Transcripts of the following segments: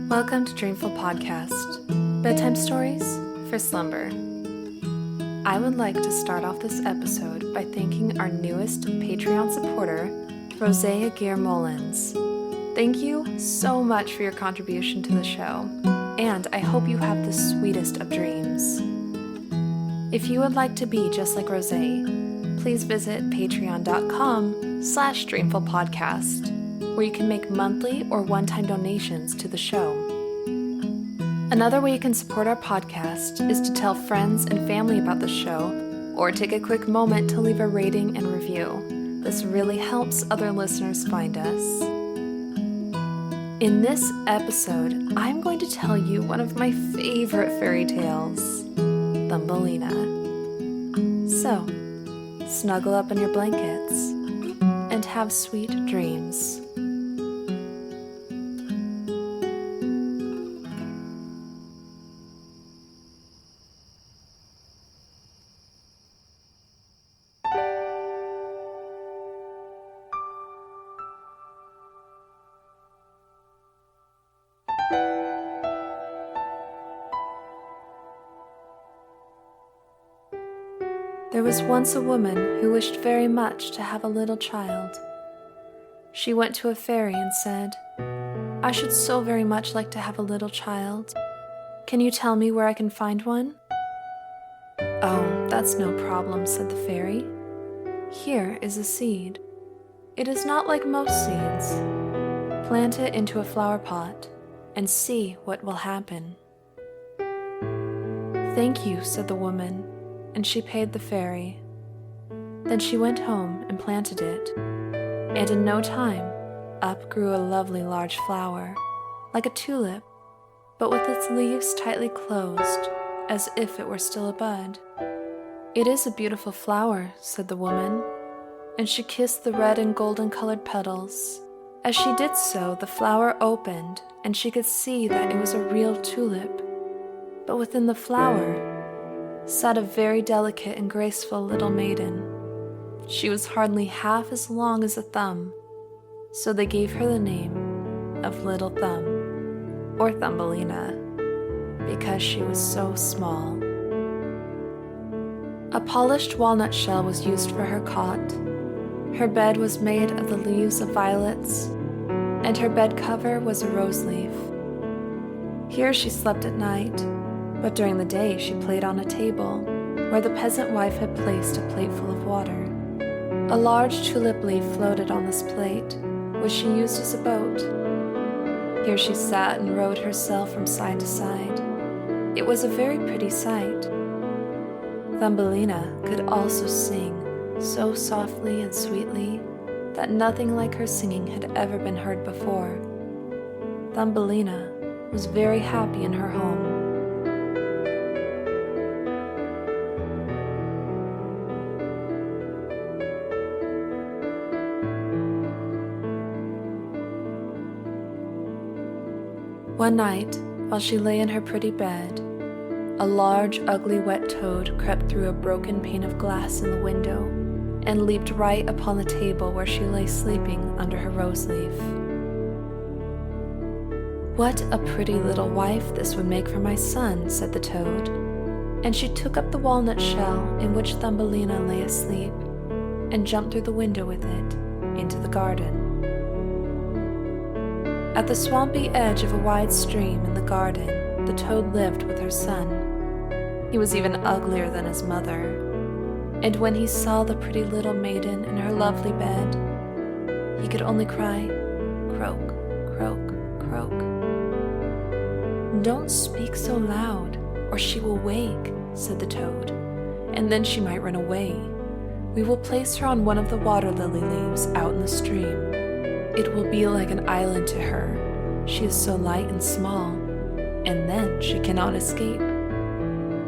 Welcome to Dreamful Podcast, bedtime stories for slumber. I would like to start off this episode by thanking our newest Patreon supporter, Rosé Aguirre-Mullins. Thank you so much for your contribution to the show, and I hope you have the sweetest of dreams. If you would like to be just like Rosé, please visit patreon.com/dreamfulpodcast, where you can make monthly or one-time donations to the show. Another way you can support our podcast is to tell friends and family about the show, or take a quick moment to leave a rating and review. This really helps other listeners find us. In this episode, I'm going to tell you one of my favorite fairy tales, Thumbelina. So, snuggle up in your blankets and have sweet dreams. There was once a woman who wished very much to have a little child. She went to a fairy and said, "I should so very much like to have a little child. Can you tell me where I can find one?" "Oh, that's no problem," said the fairy. "Here is a seed. It is not like most seeds. Plant it into a flower pot and see what will happen." "Thank you," said the woman, and she paid the fairy. Then she went home and planted it, and in no time, up grew a lovely large flower, like a tulip, but with its leaves tightly closed, as if it were still a bud. "It is a beautiful flower," said the woman, and she kissed the red and golden-colored petals. As she did so, the flower opened, and she could see that it was a real tulip, but within the flower sat a very delicate and graceful little maiden. She was hardly half as long as a thumb, so they gave her the name of Little Thumb, or Thumbelina, because she was so small. A polished walnut shell was used for her cot. Her bed was made of the leaves of violets, and her bed cover was a rose leaf. Here she slept at night, but during the day she played on a table, where the peasant wife had placed a plate full of water. A large tulip leaf floated on this plate, which she used as a boat. Here she sat and rowed herself from side to side. It was a very pretty sight. Thumbelina could also sing so softly and sweetly that nothing like her singing had ever been heard before. Thumbelina was very happy in her home. One night, while she lay in her pretty bed, a large, ugly, wet toad crept through a broken pane of glass in the window and leaped right upon the table where she lay sleeping under her rose leaf. "What a pretty little wife this would make for my son," said the toad, and she took up the walnut shell in which Thumbelina lay asleep and jumped through the window with it into the garden. At the swampy edge of a wide stream in the garden, the toad lived with her son. He was even uglier than his mother, and when he saw the pretty little maiden in her lovely bed, he could only cry, "Croak, croak, croak." "Don't speak so loud, or she will wake," said the toad, "and then she might run away. We will place her on one of the water lily leaves out in the stream. It will be like an island to her. She is so light and small, and then she cannot escape.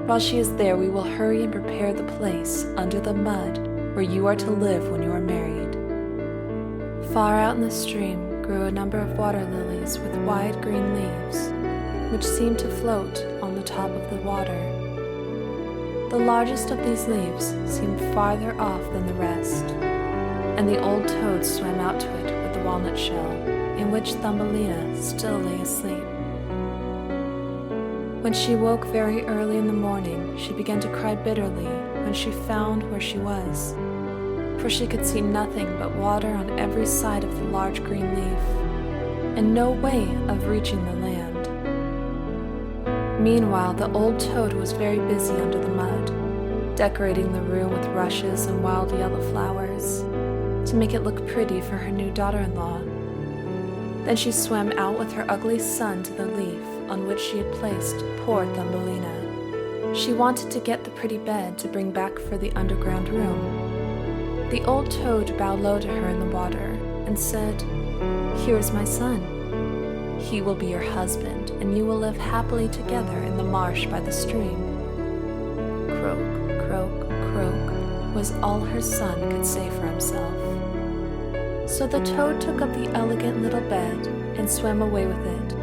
While she is there, we will hurry and prepare the place under the mud where you are to live when you are married." Far out in the stream grew a number of water lilies with wide green leaves, which seemed to float on the top of the water. The largest of these leaves seemed farther off than the rest, and the old toad swam out to it with the walnut shell, in which Thumbelina still lay asleep. When she woke very early in the morning, she began to cry bitterly when she found where she was, for she could see nothing but water on every side of the large green leaf, and no way of reaching the land. Meanwhile, the old toad was very busy under the mud, decorating the room with rushes and wild yellow flowers to make it look pretty for her new daughter-in-law. Then she swam out with her ugly son to the leaf on which she had placed poor Thumbelina. She wanted to get the pretty bed to bring back for the underground room. The old toad bowed low to her in the water and said, "Here is my son. He will be your husband, and you will live happily together in the marsh by the stream." Croak, croak, croak was all her son could say for himself. So the toad took up the elegant little bed and swam away with it,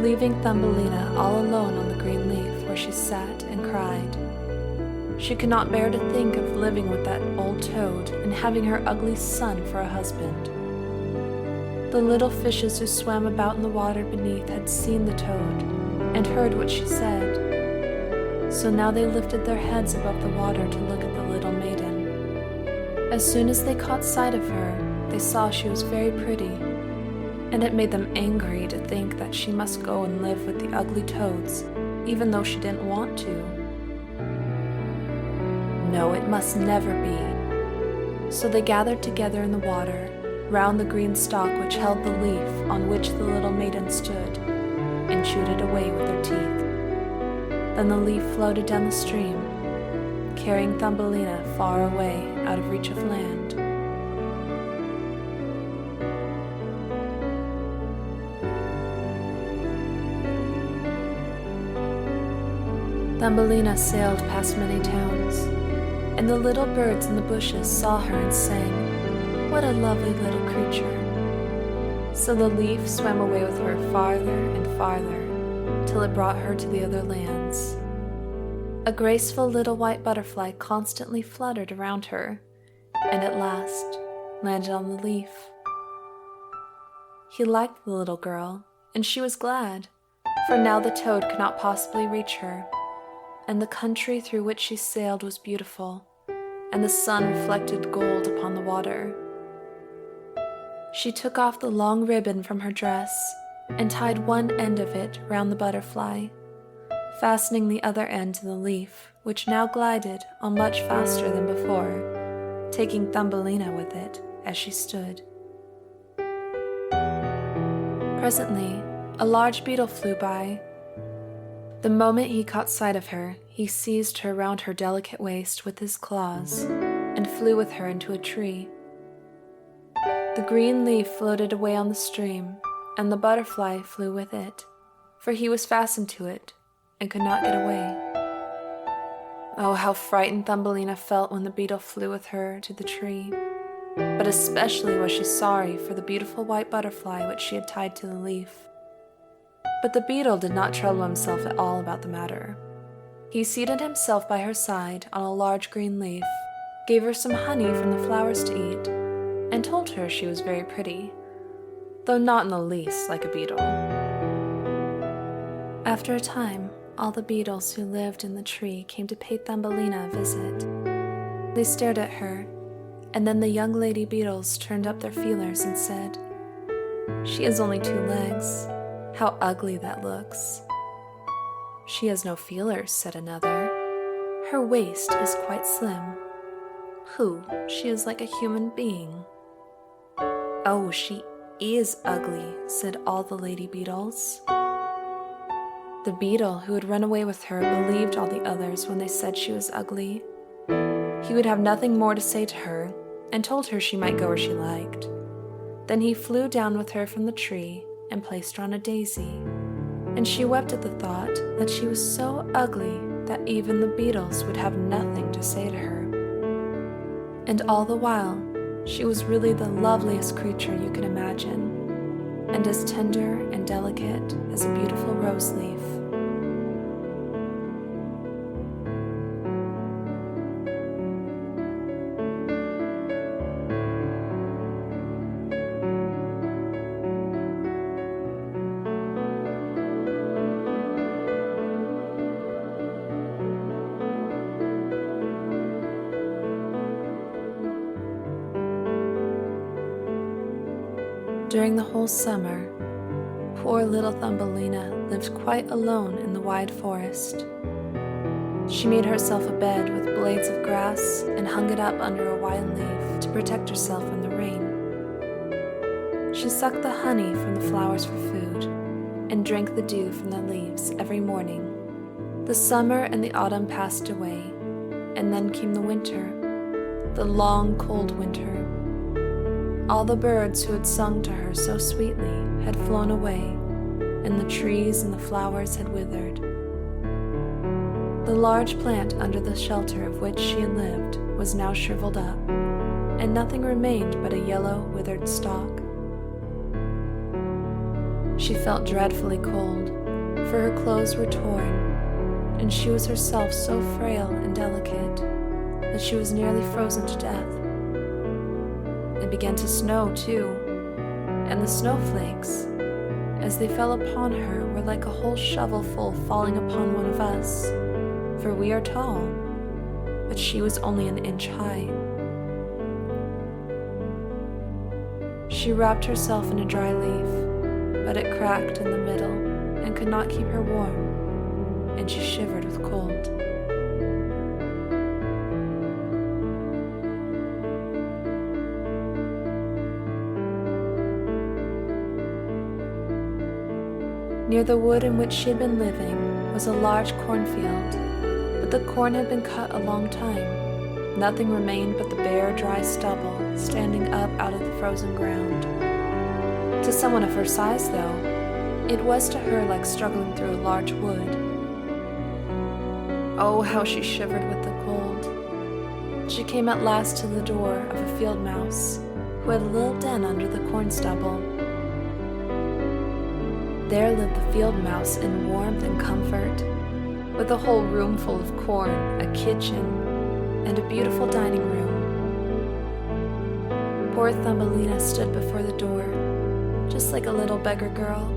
leaving Thumbelina all alone on the green leaf where she sat and cried. She could not bear to think of living with that old toad and having her ugly son for a husband. The little fishes who swam about in the water beneath had seen the toad and heard what she said. So now they lifted their heads above the water to look at the little maiden. As soon as they caught sight of her, they saw she was very pretty, and it made them angry to think that she must go and live with the ugly toads, even though she didn't want to. No, it must never be. So they gathered together in the water, round the green stalk which held the leaf on which the little maiden stood, and chewed it away with their teeth. Then the leaf floated down the stream, carrying Thumbelina far away out of reach of land. Thumbelina sailed past many towns, and the little birds in the bushes saw her and sang, "What a lovely little creature." So the leaf swam away with her farther and farther, till it brought her to the other lands. A graceful little white butterfly constantly fluttered around her, and at last landed on the leaf. He liked the little girl, and she was glad, for now the toad could not possibly reach her, and the country through which she sailed was beautiful, and the sun reflected gold upon the water. She took off the long ribbon from her dress and tied one end of it round the butterfly, fastening the other end to the leaf, which now glided on much faster than before, taking Thumbelina with it as she stood. Presently, a large beetle flew by. The moment he caught sight of her, he seized her round her delicate waist with his claws and flew with her into a tree. The green leaf floated away on the stream, and the butterfly flew with it, for he was fastened to it and could not get away. Oh, how frightened Thumbelina felt when the beetle flew with her to the tree, but especially was she sorry for the beautiful white butterfly which she had tied to the leaf. But the beetle did not trouble himself at all about the matter. He seated himself by her side on a large green leaf, gave her some honey from the flowers to eat, and told her she was very pretty, though not in the least like a beetle. After a time, all the beetles who lived in the tree came to pay Thumbelina a visit. They stared at her, and then the young lady beetles turned up their feelers and said, "She has only 2 legs. How ugly that looks." "She has no feelers," said another. "Her waist is quite slim." "Pooh, she is like a human being." "Oh, she is ugly," said all the lady beetles. The beetle who had run away with her believed all the others when they said she was ugly. He would have nothing more to say to her, and told her she might go where she liked. Then he flew down with her from the tree and placed her on a daisy, and she wept at the thought that she was so ugly that even the beetles would have nothing to say to her. And all the while, she was really the loveliest creature you can imagine, and as tender and delicate as a beautiful rose leaf. During the whole summer, poor little Thumbelina lived quite alone in the wide forest. She made herself a bed with blades of grass and hung it up under a wide leaf to protect herself from the rain. She sucked the honey from the flowers for food and drank the dew from the leaves every morning. The summer and the autumn passed away, and then came the winter, the long, cold winter. All the birds who had sung to her so sweetly had flown away, and the trees and the flowers had withered. The large plant under the shelter of which she had lived was now shriveled up, and nothing remained but a yellow, withered stalk. She felt dreadfully cold, for her clothes were torn, and she was herself so frail and delicate that she was nearly frozen to death. It began to snow, too, and the snowflakes, as they fell upon her, were like a whole shovelful falling upon one of us, for we are tall, but she was only an inch high. She wrapped herself in a dry leaf, but it cracked in the middle and could not keep her warm, and she shivered with cold. Near the wood in which she had been living was a large cornfield, but the corn had been cut a long time. Nothing remained but the bare, dry stubble standing up out of the frozen ground. To someone of her size, though, it was to her like struggling through a large wood. Oh, how she shivered with the cold. She came at last to the door of a field mouse, who had a little den under the corn stubble. There lived the field mouse in warmth and comfort, with a whole room full of corn, a kitchen, and a beautiful dining room. Poor Thumbelina stood before the door, just like a little beggar girl,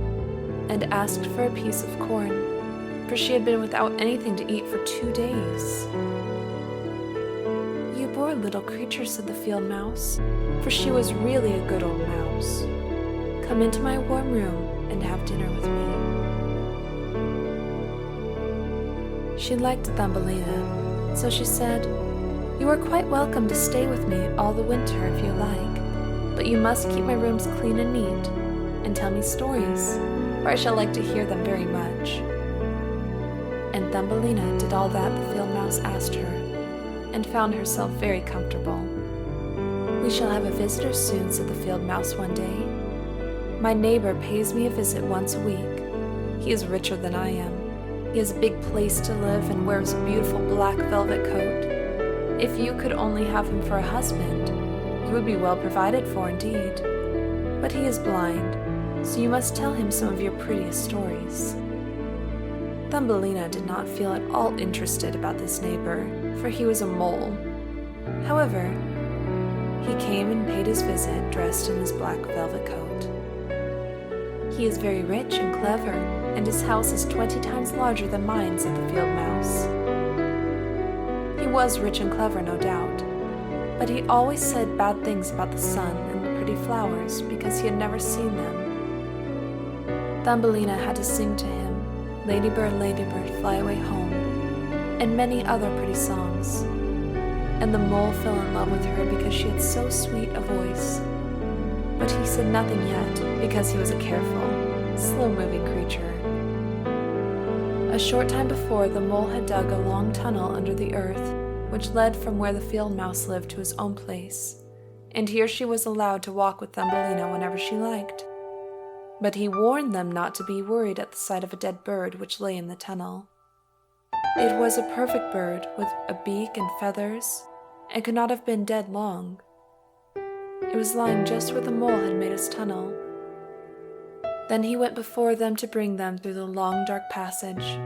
and asked for a piece of corn, for she had been without anything to eat for 2 days. "You poor little creature," said the field mouse, for she was really a good old mouse. "Come into my warm room and have dinner with me." She liked Thumbelina, so she said, "You are quite welcome to stay with me all the winter if you like, but you must keep my rooms clean and neat, and tell me stories, for I shall like to hear them very much." And Thumbelina did all that the field mouse asked her, and found herself very comfortable. "We shall have a visitor soon," said the field mouse one day. "My neighbor pays me a visit once a week. He is richer than I am. He has a big place to live and wears a beautiful black velvet coat. If you could only have him for a husband, you would be well provided for indeed. But he is blind, so you must tell him some of your prettiest stories." Thumbelina did not feel at all interested about this neighbor, for he was a mole. However, he came and paid his visit dressed in his black velvet coat. "He is very rich and clever, and his house is 20 times larger than mine," said the field mouse. He was rich and clever, no doubt, but he always said bad things about the sun and the pretty flowers because he had never seen them. Thumbelina had to sing to him, "Ladybird, ladybird, fly away home," and many other pretty songs. And the mole fell in love with her because she had so sweet a voice. But he said nothing yet, because he was a careful, slow-moving creature. A short time before, the mole had dug a long tunnel under the earth, which led from where the field mouse lived to his own place, and here she was allowed to walk with Thumbelina whenever she liked. But he warned them not to be worried at the sight of a dead bird which lay in the tunnel. It was a perfect bird with a beak and feathers, and could not have been dead long. It was lying just where the mole had made his tunnel. Then he went before them to bring them through the long, dark passage.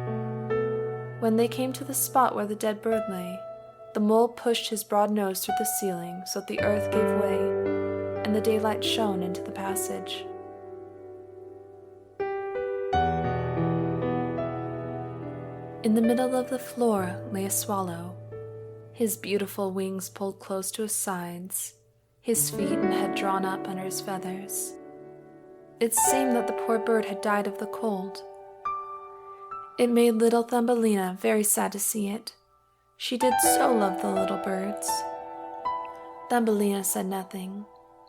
When they came to the spot where the dead bird lay, the mole pushed his broad nose through the ceiling so that the earth gave way, and the daylight shone into the passage. In the middle of the floor lay a swallow, his beautiful wings pulled close to his sides, his feet and head drawn up under his feathers, It seemed that the poor bird had died of the cold. It made little Thumbelina very sad to see it. She did so love the little birds. Thumbelina said nothing,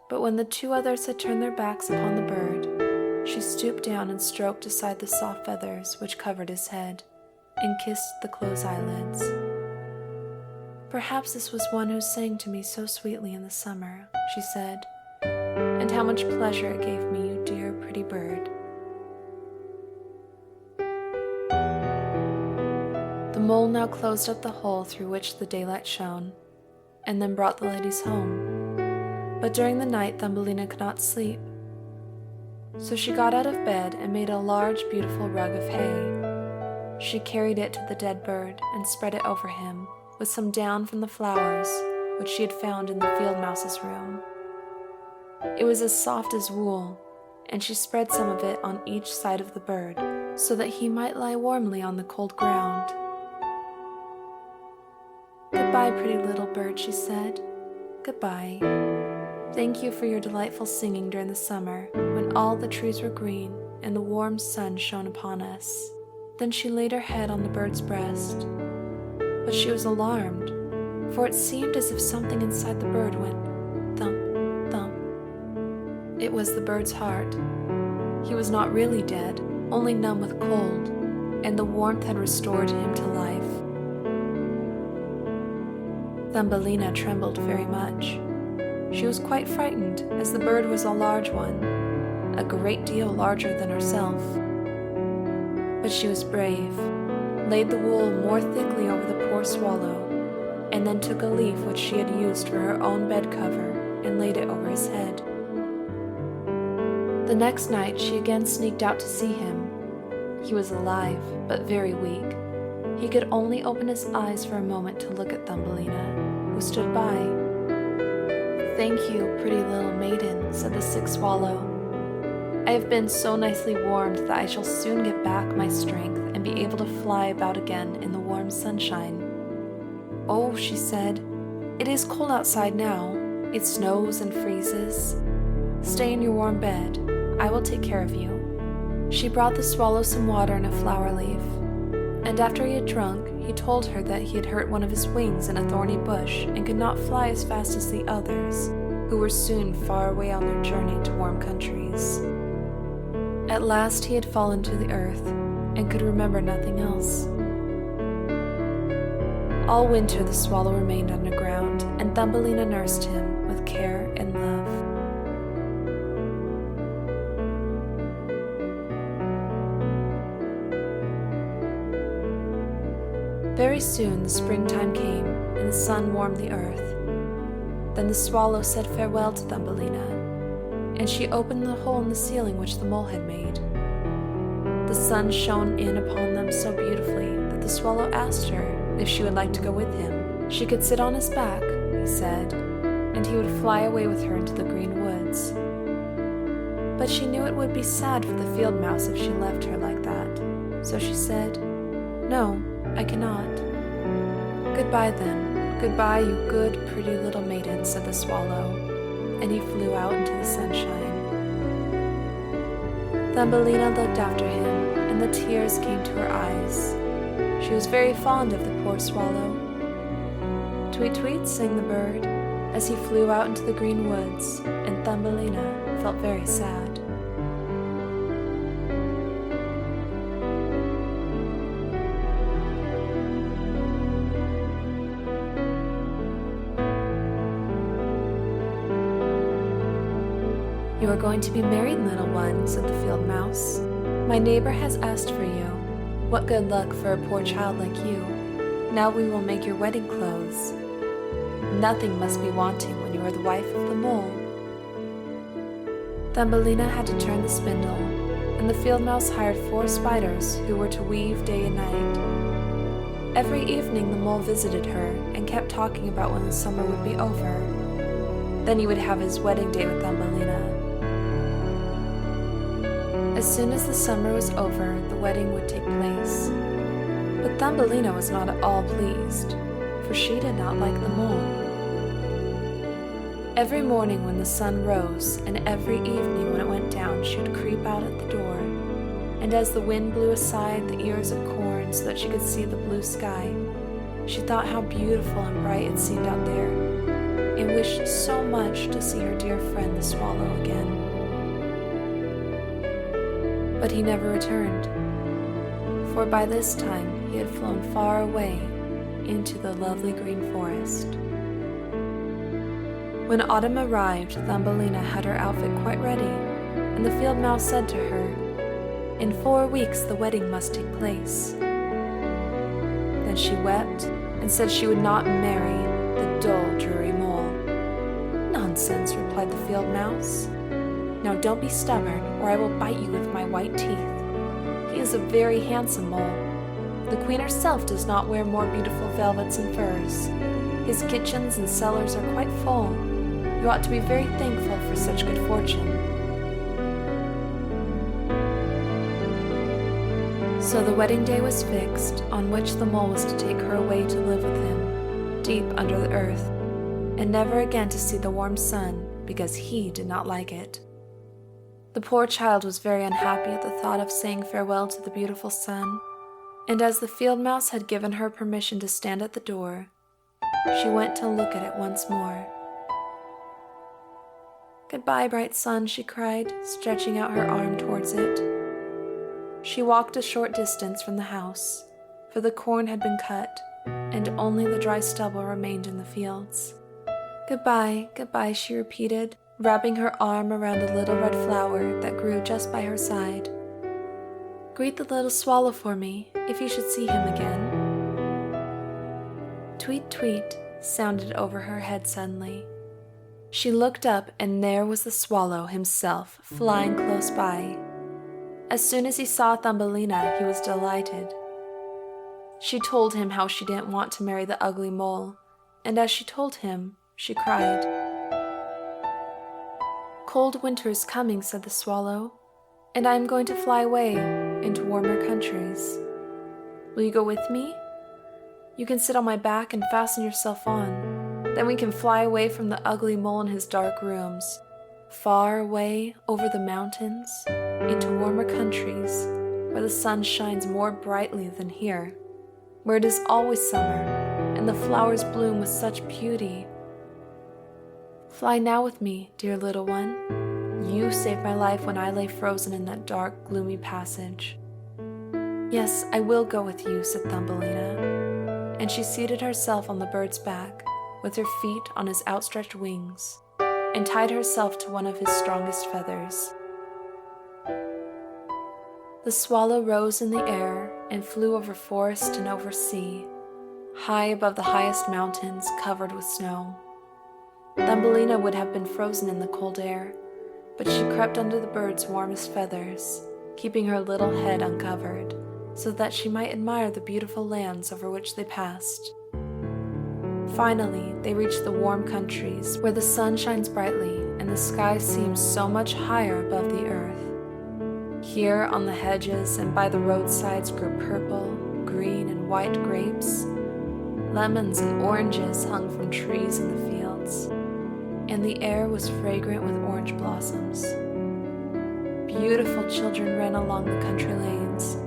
but when the two others had turned their backs upon the bird, she stooped down and stroked aside the soft feathers which covered his head, and kissed the closed eyelids. "Perhaps this was one who sang to me so sweetly in the summer," she said, "and how much pleasure it gave me, you dear, pretty bird." The mole now closed up the hole through which the daylight shone, and then brought the ladies home. But during the night Thumbelina could not sleep. So she got out of bed and made a large, beautiful rug of hay. She carried it to the dead bird and spread it over him, with some down from the flowers which she had found in the field mouse's room. It was as soft as wool, and she spread some of it on each side of the bird, so that he might lie warmly on the cold ground. "Goodbye, pretty little bird," she said. "Goodbye. Thank you for your delightful singing during the summer, when all the trees were green and the warm sun shone upon us." Then she laid her head on the bird's breast. But she was alarmed, for it seemed as if something inside the bird went thump, thump. It was the bird's heart. He was not really dead, only numb with cold, and the warmth had restored him to life. Thumbelina trembled very much. She was quite frightened, as the bird was a large one, a great deal larger than herself. But she was brave, laid the wool more thickly over the poor swallow, and then took a leaf which she had used for her own bed cover and laid it over his head. The next night she again sneaked out to see him. He was alive, but very weak. He could only open his eyes for a moment to look at Thumbelina, who stood by. "Thank you, pretty little maiden," said the sick swallow. "I have been so nicely warmed that I shall soon get back my strength and be able to fly about again in the warm sunshine." "Oh," she said, "it is cold outside now. It snows and freezes. Stay in your warm bed. I will take care of you." She brought the swallow some water and a flower leaf, and after he had drunk, he told her that he had hurt one of his wings in a thorny bush and could not fly as fast as the others, who were soon far away on their journey to warm countries. At last he had fallen to the earth and could remember nothing else. All winter the swallow remained underground, and Thumbelina nursed him with care and love. Very soon the springtime came, and the sun warmed the earth. Then the swallow said farewell to Thumbelina, and she opened the hole in the ceiling which the mole had made. The sun shone in upon them so beautifully that the swallow asked her if she would like to go with him. She could sit on his back, he said, and he would fly away with her into the green woods. But she knew it would be sad for the field mouse if she left her like that, so she said, "No, I cannot." "Goodbye then, goodbye, you good, pretty little maiden," said the swallow, and he flew out into the sunshine. Thumbelina looked after him, and the tears came to her eyes. She was very fond of the poor swallow. "Tweet, tweet," sang the bird, as he flew out into the green woods, and Thumbelina felt very sad. "You are going to be married, little one," said the field mouse. "My neighbor has asked for you. What good luck for a poor child like you. Now we will make your wedding clothes. Nothing must be wanting when you are the wife of the mole." Thumbelina had to turn the spindle, and the field mouse hired 4 spiders who were to weave day and night. Every evening the mole visited her and kept talking about when the summer would be over. Then he would have his wedding day with Thumbelina. As soon as the summer was over, the wedding would take place. But Thumbelina was not at all pleased, for she did not like the mole. Every morning when the sun rose, and every evening when it went down, she would creep out at the door. And as the wind blew aside the ears of corn so that she could see the blue sky, she thought how beautiful and bright it seemed out there, and wished so much to see her dear friend the swallow again. But he never returned, for by this time he had flown far away into the lovely green forest. When autumn arrived, Thumbelina had her outfit quite ready, and the field mouse said to her, "In 4 weeks the wedding must take place." Then she wept and said she would not marry the dull, dreary mole. "Nonsense," replied the field mouse. "Now don't be stubborn, or I will bite you with my white teeth. He is a very handsome mole. The queen herself does not wear more beautiful velvets and furs. His kitchens and cellars are quite full. You ought to be very thankful for such good fortune." So the wedding day was fixed, on which the mole was to take her away to live with him, deep under the earth, and never again to see the warm sun, because he did not like it. The poor child was very unhappy at the thought of saying farewell to the beautiful sun, and as the field mouse had given her permission to stand at the door, she went to look at it once more. "Goodbye, bright sun," she cried, stretching out her arm towards it. She walked a short distance from the house, for the corn had been cut, and only the dry stubble remained in the fields. "Goodbye, goodbye," she repeated, wrapping her arm around a little red flower that grew just by her side. "Greet the little swallow for me, if you should see him again." "Tweet, tweet," sounded over her head suddenly. She looked up, and there was the swallow himself, flying close by. As soon as he saw Thumbelina, he was delighted. She told him how she didn't want to marry the ugly mole, and as she told him, she cried. "Cold winter is coming," said the swallow, "and I am going to fly away into warmer countries. Will you go with me? You can sit on my back and fasten yourself on. Then we can fly away from the ugly mole in his dark rooms, far away over the mountains, into warmer countries where the sun shines more brightly than here, where it is always summer and the flowers bloom with such beauty. Fly now with me, dear little one. You saved my life when I lay frozen in that dark, gloomy passage." "Yes, I will go with you," said Thumbelina, and she seated herself on the bird's back, with her feet on his outstretched wings, and tied herself to one of his strongest feathers. The swallow rose in the air and flew over forest and over sea, high above the highest mountains covered with snow. Thumbelina would have been frozen in the cold air, but she crept under the bird's warmest feathers, keeping her little head uncovered, so that she might admire the beautiful lands over which they passed. Finally, they reached the warm countries, where the sun shines brightly and the sky seems so much higher above the earth. Here on the hedges and by the roadsides grew purple, green, and white grapes. Lemons and oranges hung from trees in the fields, and the air was fragrant with orange blossoms. Beautiful children ran along the country lanes,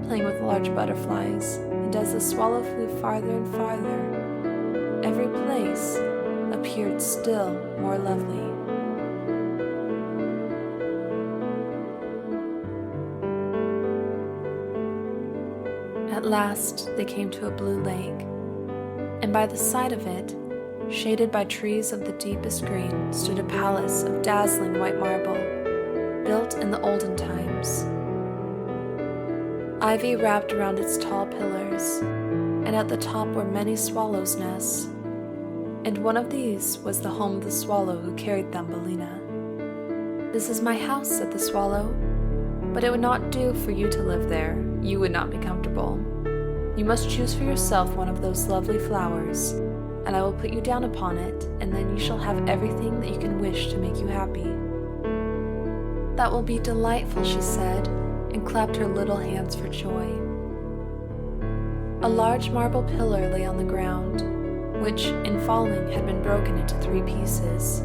playing with large butterflies, and as the swallow flew farther and farther, every place appeared still more lovely. At last they came to a blue lake, and by the side of it, shaded by trees of the deepest green, stood a palace of dazzling white marble, built in the olden times. Ivy wrapped around its tall pillars, and at the top were many swallows' nests, and one of these was the home of the swallow who carried Thumbelina. "This is my house," said the swallow, "but it would not do for you to live there. You would not be comfortable. You must choose for yourself one of those lovely flowers, and I will put you down upon it, and then you shall have everything that you can wish to make you happy." "That will be delightful," she said, and clapped her little hands for joy. A large marble pillar lay on the ground, which, in falling, had been broken into 3 pieces.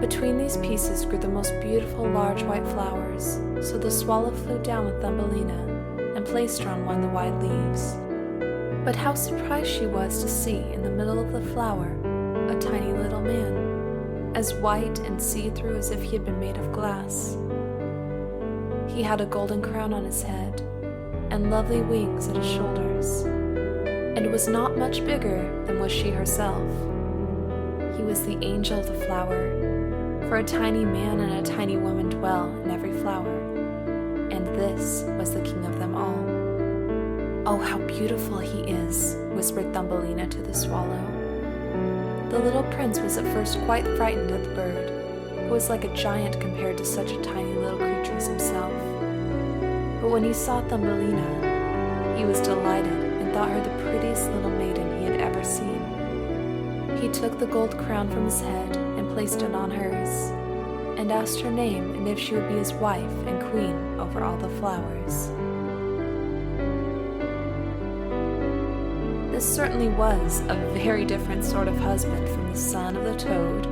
Between these pieces grew the most beautiful large white flowers, so the swallow flew down with Thumbelina and placed her on one of the wide leaves. But how surprised she was to see in the middle of the flower a tiny little man, as white and see-through as if he had been made of glass. He had a golden crown on his head and lovely wings at his shoulders, and was not much bigger than was she herself. He was the angel of the flower, for a tiny man and a tiny woman dwell in every flower, and this was the king of them all. "Oh, how beautiful he is," whispered Thumbelina to the swallow. The little prince was at first quite frightened at the bird, who was like a giant compared to such a tiny little creature as himself. But when he saw Thumbelina, he was delighted and thought her the prettiest little maiden he had ever seen. He took the gold crown from his head and placed it on hers, and asked her name and if she would be his wife and queen over all the flowers. This certainly was a very different sort of husband from the son of the toad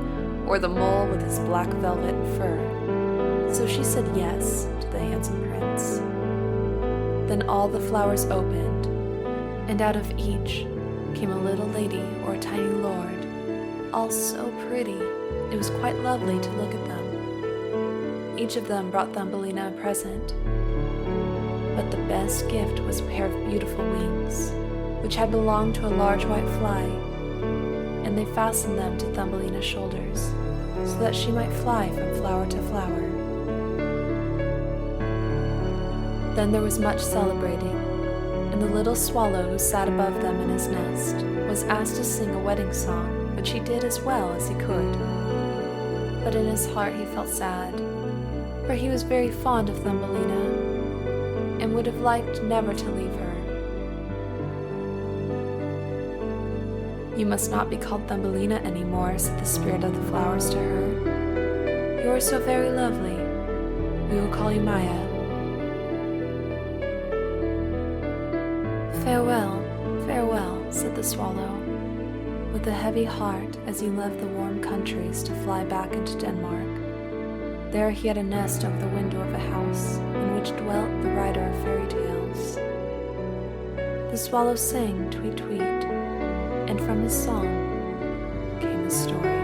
or the mole with his black velvet and fur, so she said yes to the handsome prince. Then all the flowers opened, and out of each came a little lady or a tiny lord, all so pretty it was quite lovely to look at them. Each of them brought Thumbelina a present, but the best gift was a pair of beautiful wings, which had belonged to a large white fly, and they fastened them to Thumbelina's shoulders, so that she might fly from flower to flower. Then there was much celebrating, and the little swallow who sat above them in his nest was asked to sing a wedding song, which he did as well as he could. But in his heart he felt sad, for he was very fond of Thumbelina, and would have liked never to leave her. "You must not be called Thumbelina any more," said the spirit of the flowers to her. "You are so very lovely. We will call you Maya." "Farewell, farewell," said the swallow, with a heavy heart as he left the warm countries to fly back into Denmark. There he had a nest over the window of a house in which dwelt the writer of fairy tales. The swallow sang tweet tweet, and from his song came a story.